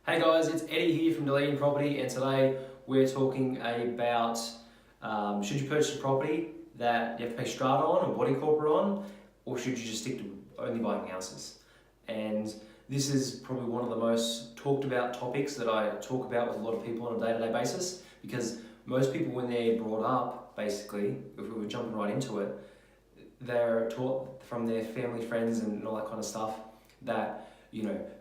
Hey guys, it's Eddie here from Dilleenproperty, and today we're talking about should you purchase a property that you have to pay Strata on or Body Corp on, or should you just stick to only buying houses? And this is probably one of the most talked about topics that I talk about with a lot of people on a day-to-day basis, because most people, when they're brought up, basically, if we were jumping right into it, they're taught from their family, friends and all that kind of stuff that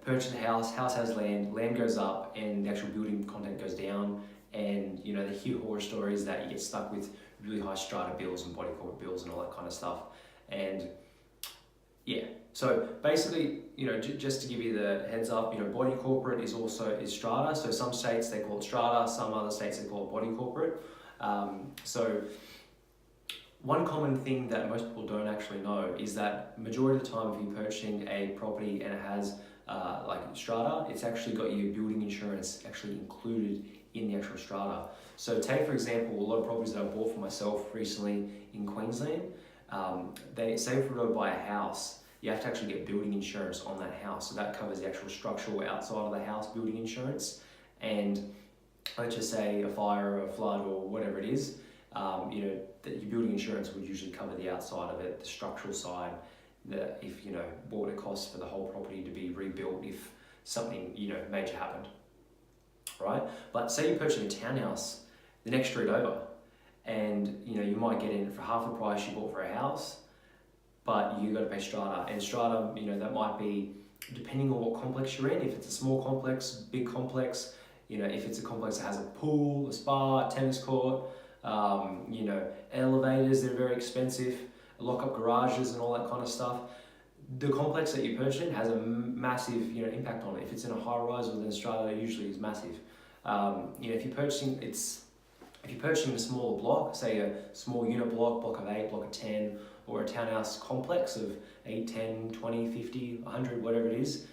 purchase a house has land goes up and the actual building content goes down, and they hear horror stories that you get stuck with really high strata bills and body corporate bills and all that kind of stuff. And yeah, so basically, just to give you the heads up, body corporate is strata. So some states they call it strata, some other states they call it body corporate. So one common thing that most people don't actually know is that majority of the time, if you're purchasing a property and it has like strata, it's actually got your building insurance actually included in the actual strata. So take for example, a lot of properties that I bought for myself recently in Queensland, they say if we go buy a house, you have to actually get building insurance on that house. So that covers the actual structural outside of the house building insurance. And let's just say a fire or a flood or whatever it is, that your building insurance would usually cover the outside of it, the structural side, that if what it costs for the whole property to be rebuilt if something major happened, right? But say you're purchasing a townhouse the next street over, and you might get in for half the price you bought for a house, but you got to pay strata. And strata, that might be depending on what complex you're in. If it's a small complex, big complex, if it's a complex that has a pool, a spa, tennis court, elevators that are very expensive, lock-up garages and all that kind of stuff. The complex that you're purchasing has a massive impact on it. If it's in a high-rise within Strata, it usually is massive. If you're purchasing a smaller block, say a small unit block of 8, block of 10, or a townhouse complex of 8, 10, 20, 50, 100, whatever it is,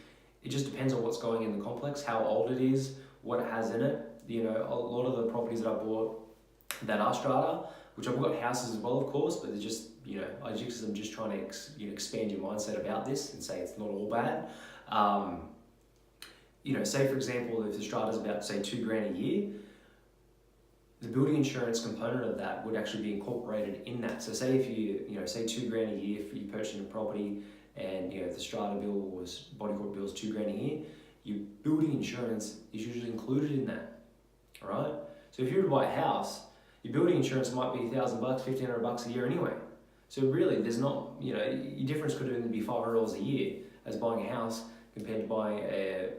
it just depends on what's going in the complex, how old it is, what it has in it. A lot of the properties that I bought that are strata, which I've got houses as well, of course, but they're just, I'm just trying to expand your mindset about this and say it's not all bad. Say for example, if the strata is about say $2,000 a year, the building insurance component of that would actually be incorporated in that. So say if you, say $2,000 a year for you purchasing a property, and the strata bill body corp bill is $2,000 a year, your building insurance is usually included in that, all right? So if you were to buy a house, your building insurance might be $1,000, $1,500 a year anyway. So really, there's not, your difference could only be $500 a year as buying a house compared to buying a,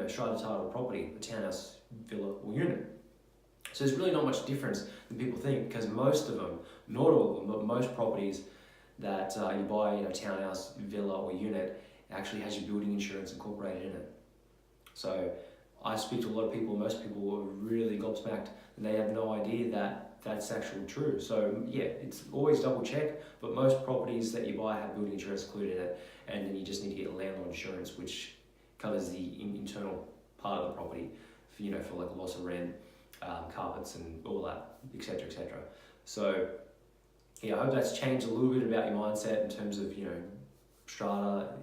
strata title property, a townhouse, villa, or unit. So there's really not much difference than people think, because most of them, not all of them, but most properties that you buy, townhouse, villa, or unit, actually has your building insurance incorporated in it. So I speak to a lot of people, most people are really gobsmacked, and they have no idea that that's actually true. So yeah, it's always double check, but most properties that you buy have building insurance included in it, and then you just need to get landlord insurance, which covers the internal part of the property, for like loss of rent, carpets and all that, etc., etc. So yeah, I hope that's changed a little bit about your mindset in terms of strata,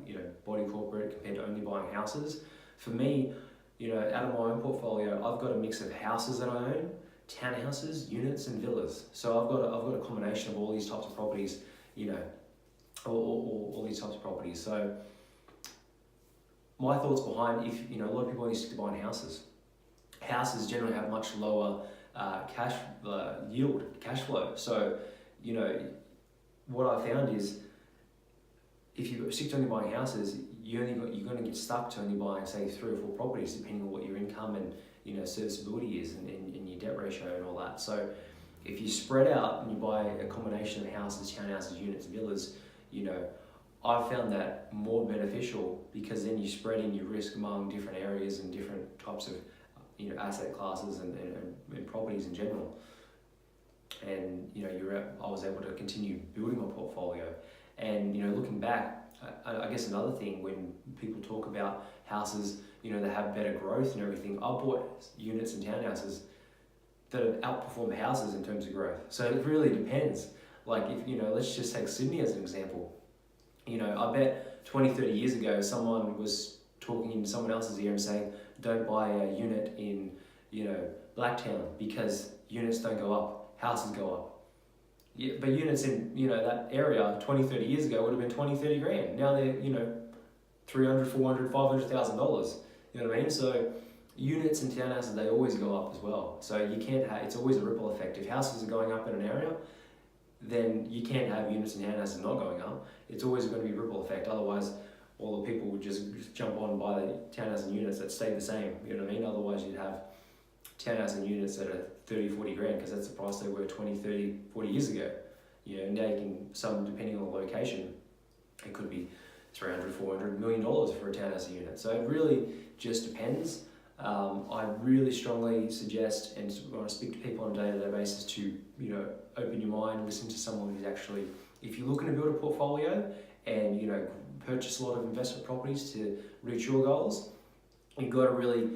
body corporate compared to only buying houses. For me, out of my own portfolio, I've got a mix of houses that I own, townhouses, units, and villas. So I've got a combination of all these types of properties, all these types of properties. So my thoughts behind, if a lot of people only stick to buying houses. Houses generally have much lower cash flow. So what I found is, if you stick to only buying houses, you're going to get stuck to only buying say 3 or 4 properties, depending on what your income and serviceability is and your debt ratio and all that. So if you spread out and you buy a combination of houses, townhouses, units, villas, I've found that more beneficial, because then you're spreading your risk among different areas and different types of asset classes and properties in general. And I was able to continue building my portfolio. And looking back, I guess another thing, when people talk about houses, that have better growth and everything, I bought units and townhouses that have outperformed houses in terms of growth. So it really depends. Like if, let's just take Sydney as an example. I bet 20, 30 years ago, someone was talking into someone else's ear and saying, don't buy a unit in, Blacktown, because units don't go up, houses go up. Yeah, but units in, that area 20, 30 years ago would have been 20, 30 grand. Now they're, $300, $400, $500,000. You know what I mean? So units and townhouses, they always go up as well. So you can't have, it's always a ripple effect. If houses are going up in an area, then you can't have units and townhouses not going up. It's always going to be a ripple effect. Otherwise, all the people would just jump on and buy the townhouse and units that stay the same. You know what I mean? Otherwise, you'd have townhouse and units that are 30, 40 grand, because that's the price they were 20, 30, 40 years ago. Now you can, some depending on the location, it could be $300, $400 million for a townhouse unit. So it really just depends. I really strongly suggest, and when I speak to people on a day-to-day basis, to open your mind, listen to someone who's actually, if you're looking to build a portfolio and purchase a lot of investment properties to reach your goals, you've got to really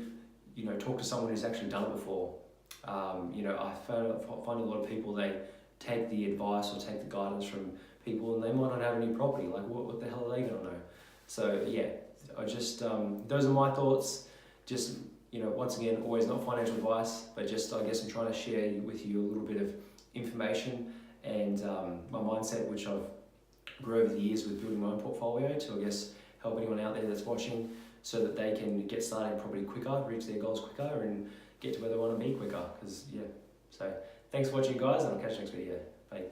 talk to someone who's actually done it before. I find a lot of people, they take the advice or take the guidance from people and they might not have any property. Like what the hell are they going to know? So yeah, I just those are my thoughts. Just once again, always not financial advice, but just I guess I'm trying to share with you a little bit of information and my mindset, which I've grew over the years with building my own portfolio, to I guess help anyone out there that's watching, so that they can get started property quicker, reach their goals quicker, and get to where they want to be quicker. So thanks for watching, guys, and I'll catch you next video. Bye.